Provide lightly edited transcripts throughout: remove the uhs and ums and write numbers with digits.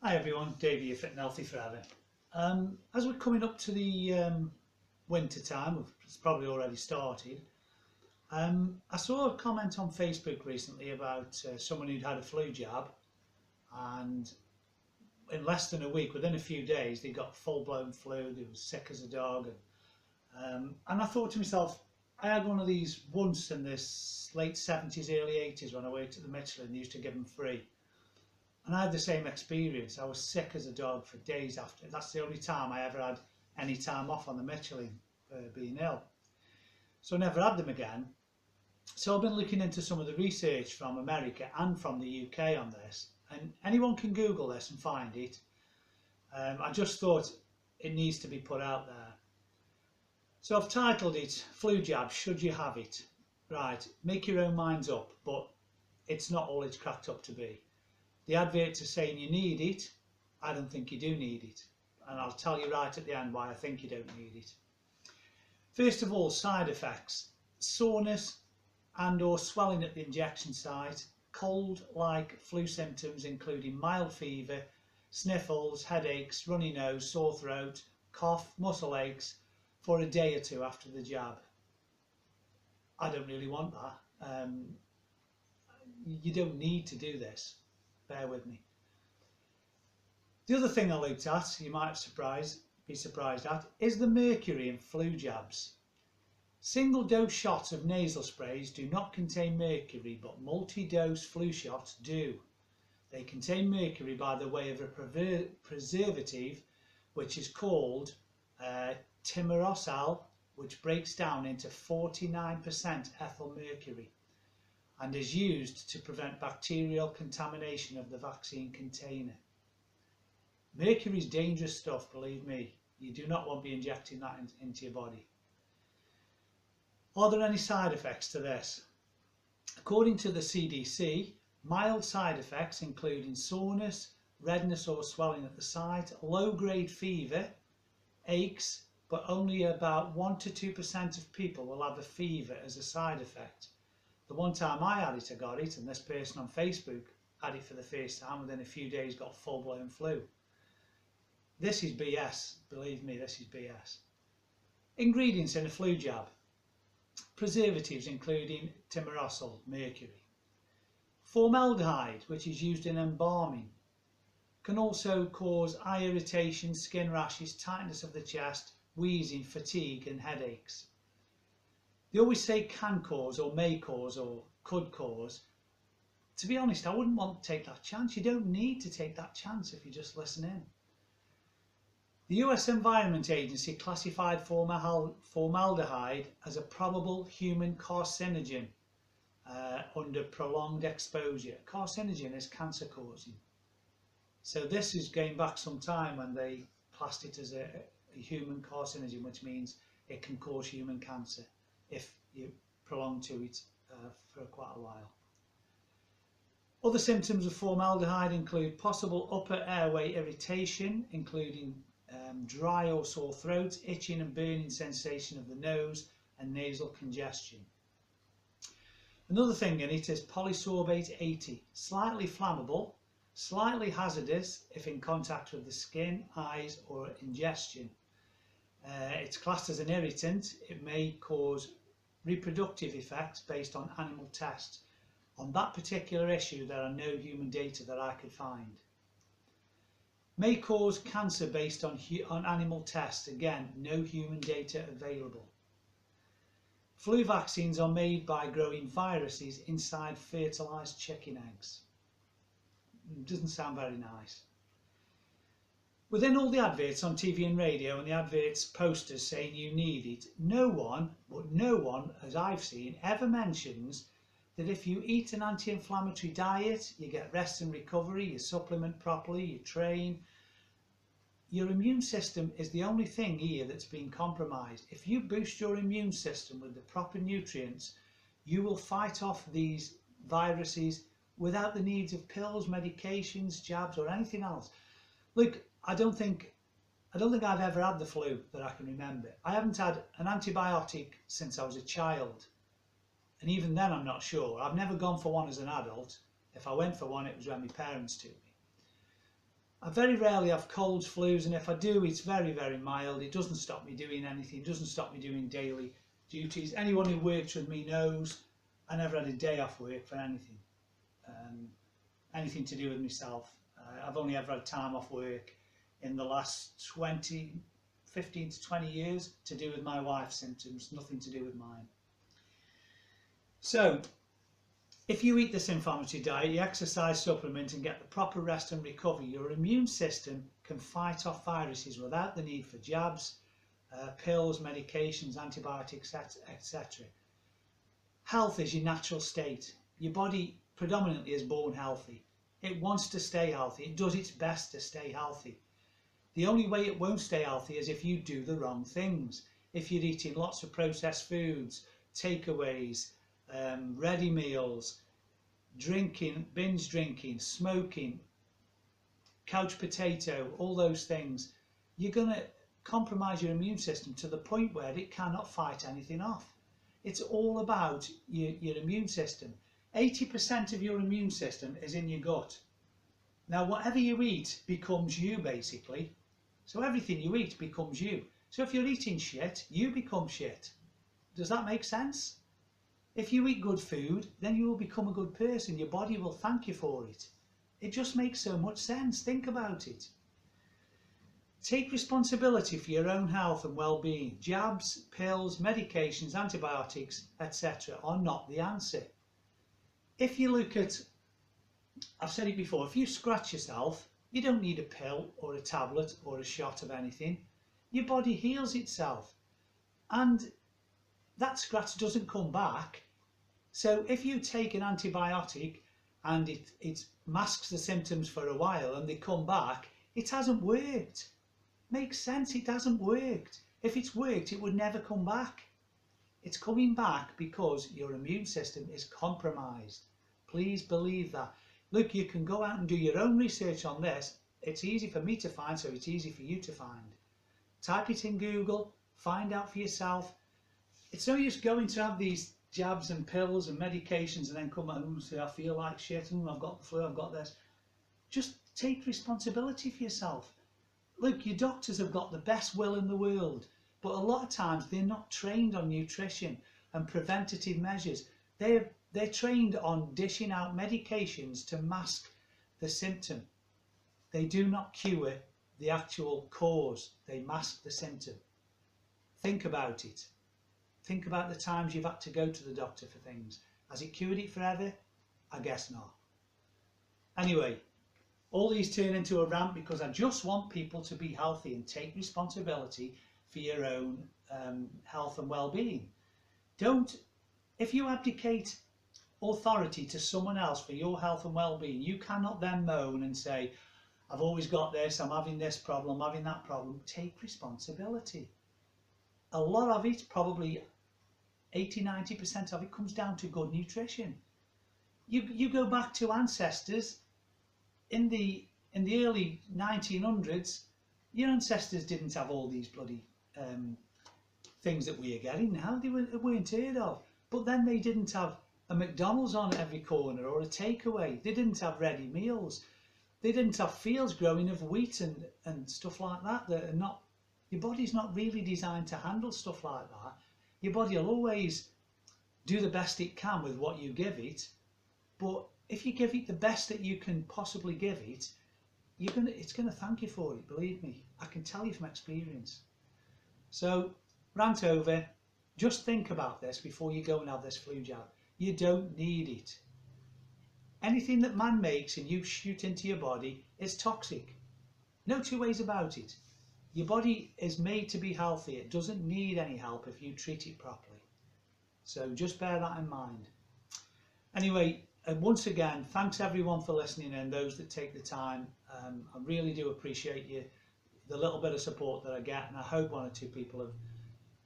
Hi everyone, Dave here, Fit and Healthy Forever. As we're coming up to the winter time, it's probably already started. I saw a comment on Facebook recently about someone who'd had a flu jab, and in less than a week, within a few days, they got full-blown flu. They were sick as a dog, and I thought to myself, I had one of these once in the late 70s, early 80s when I worked at the Michelin. They used to give them free. And I had the same experience. I was sick as a dog for days after. That's the only time I ever had any time off on the Michelin for being ill. So I never had them again. So I've been looking into some of the research from America and from the UK on this. And anyone can Google this and find it. I just thought it needs to be put out there. So I've titled it, Flu Jab, Should You Have It? Right, make your own minds up, but it's not all it's cracked up to be. The adverts are saying you need it. I don't think you do need it. And I'll tell you right at the end why I think you don't need it. First of all, side effects. Soreness and or swelling at the injection site, cold-like flu symptoms including mild fever, sniffles, headaches, runny nose, sore throat, cough, muscle aches for a day or two after the jab. I don't really want that. You don't need to do this. Bear with me. The other thing I looked at, you might be surprised at, is the mercury in flu jabs. Single dose shots of nasal sprays do not contain mercury, but multi-dose flu shots do. They contain mercury by the way of a preservative, which is called thimerosal, which breaks down into 49% ethyl mercury, and is used to prevent bacterial contamination of the vaccine container. Mercury is dangerous stuff, believe me. You do not want to be injecting that into your body. Are there any side effects to this? According to the CDC, mild side effects including soreness, redness or swelling at the site, low-grade fever, aches, but only about 1 to 2% of people will have a fever as a side effect. The one time I had it, I got it, and this person on Facebook had it for the first time, within a few days got full-blown flu. This is BS, believe me, this is BS. Ingredients in a flu jab. Preservatives including thimerosal, mercury. Formaldehyde, which is used in embalming, can also cause eye irritation, skin rashes, tightness of the chest, wheezing, fatigue and headaches. They always say can cause or may cause or could cause. To be honest, I wouldn't want to take that chance. You don't need to take that chance if you just listen in. The US Environment Agency classified formaldehyde as a probable human carcinogen under prolonged exposure. Carcinogen is cancer causing. So this is going back some time when they classed it as a human carcinogen, which means it can cause human cancer if you prolong to it for quite a while. Other symptoms of formaldehyde include possible upper airway irritation, including dry or sore throat, itching and burning sensation of the nose, and nasal congestion. Another thing in it is polysorbate 80, slightly flammable, slightly hazardous if in contact with the skin, eyes or ingestion. It's classed as an irritant. It may cause reproductive effects based on animal tests. On that particular issue, there are no human data that I could find. May cause cancer based on animal tests. Again, no human data available. Flu vaccines are made by growing viruses inside fertilised chicken eggs. Doesn't sound very nice. Within all the adverts on TV and radio and the adverts posters saying you need it, no one, as I've seen, ever mentions that if you eat an anti-inflammatory diet, you get rest and recovery, you supplement properly, you train, your immune system is the only thing here that's been compromised. If you boost your immune system with the proper nutrients, you will fight off these viruses without the needs of pills, medications, jabs or anything else. Look, I don't think I've ever had the flu that I can remember. I haven't had an antibiotic since I was a child. And even then I'm not sure. I've never gone for one as an adult. If I went for one, it was when my parents took me. I very rarely have colds, flus, and if I do, it's very, very mild. It doesn't stop me doing anything, it doesn't stop me doing daily duties. Anyone who works with me knows I never had a day off work for anything. Anything to do with myself. I've only ever had time off work in the last 15 to 20 years to do with my wife's symptoms, nothing to do with mine. So, if you eat this inflammatory diet, you exercise, supplement and get the proper rest and recovery, your immune system can fight off viruses without the need for jabs, pills, medications, antibiotics, etc. Health is your natural state. Your body predominantly is born healthy. It wants to stay healthy. It does its best to stay healthy. The only way it won't stay healthy is if you do the wrong things. If you're eating lots of processed foods, takeaways, ready meals, drinking, binge drinking, smoking, couch potato, all those things, you're going to compromise your immune system to the point where it cannot fight anything off. It's all about your immune system. 80% of your immune system is in your gut. Now, whatever you eat becomes you, basically. So everything you eat becomes you. So if you're eating shit, you become shit. Does that make sense? If you eat good food, then you will become a good person. Your body will thank you for it. It just makes so much sense. Think about it. Take responsibility for your own health and well-being. Jabs, pills, medications, antibiotics, etc. are not the answer. If you look at, I've said it before, if you scratch yourself, you don't need a pill or a tablet or a shot of anything. Your body heals itself. And that scratch doesn't come back. So if you take an antibiotic and it masks the symptoms for a while and they come back, it hasn't worked. Makes sense, it hasn't worked. If it's worked, it would never come back. It's coming back because your immune system is compromised. Please believe that. Look, you can go out and do your own research on this. It's easy for me to find, so it's easy for you to find. Type it in Google, find out for yourself. It's no use going to have these jabs and pills and medications and then come out and say, I feel like shit, and I've got the flu, I've got this. Just take responsibility for yourself. Look, your doctors have got the best will in the world, but a lot of times they're not trained on nutrition and preventative measures. They're trained on dishing out medications to mask the symptom. They do not cure the actual cause, they mask the symptom. Think about it. Think about the times you've had to go to the doctor for things. Has it cured it forever? I guess not. Anyway, all these turn into a rant because I just want people to be healthy and take responsibility for your own health and well-being. If you abdicate authority to someone else for your health and well-being, you cannot then moan and say, I've always got this, I'm having this problem, I'm having that problem. Take responsibility. A lot of it, probably 80–90% of it, comes down to good nutrition. You go back to ancestors in the early 1900s. Your ancestors didn't have all these bloody things that we are getting now. They weren't heard of. But then they didn't have a McDonald's on every corner or a takeaway. They didn't have ready meals. They didn't have fields growing of wheat and stuff like that that are not. Your body's not really designed to handle stuff like that. Your body will always do the best it can with what you give it, but if you give it the best that you can possibly give it, it's gonna thank you for it, believe me. I can tell you from experience. So, rant over. Just think about this before you go and have this flu jab. You don't need it. Anything that man makes and you shoot into your body is toxic. No two ways about it. Your body is made to be healthy. It doesn't need any help if you treat it properly. So just bear that in mind. Anyway, once again, thanks everyone for listening and those that take the time. I really do appreciate the little bit of support that I get, and I hope one or two people have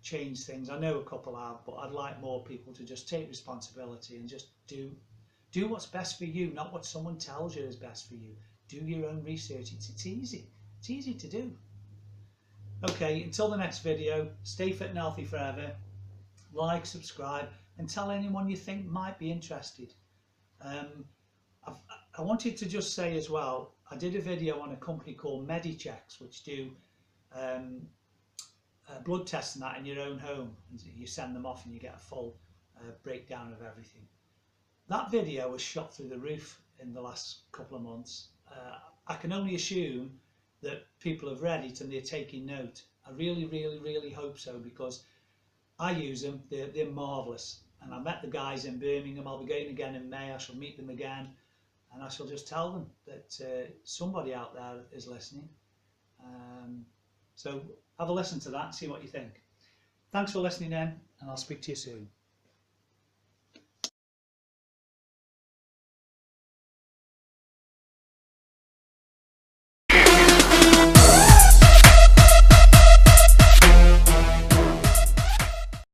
changed things. I know a couple have, but I'd like more people to just take responsibility and just do what's best for you, not what someone tells you is best for you. Do your own research. It's easy. It's easy to do. Okay, until the next video, stay fit and healthy forever. Like, subscribe, and tell anyone you think might be interested. I wanted to just say as well, I did a video on a company called Medichecks, which do blood tests and that in your own home, and you send them off and you get a full breakdown of everything. That video was shot through the roof in the last couple of months. I can only assume that people have read it and they're taking note. I really hope so, because I use them, they're marvellous. And I met the guys in Birmingham. I'll be going again in May. I shall meet them again, and I shall just tell them that somebody out there is listening. So have a listen to that and see what you think. Thanks for listening in, and I'll speak to you soon.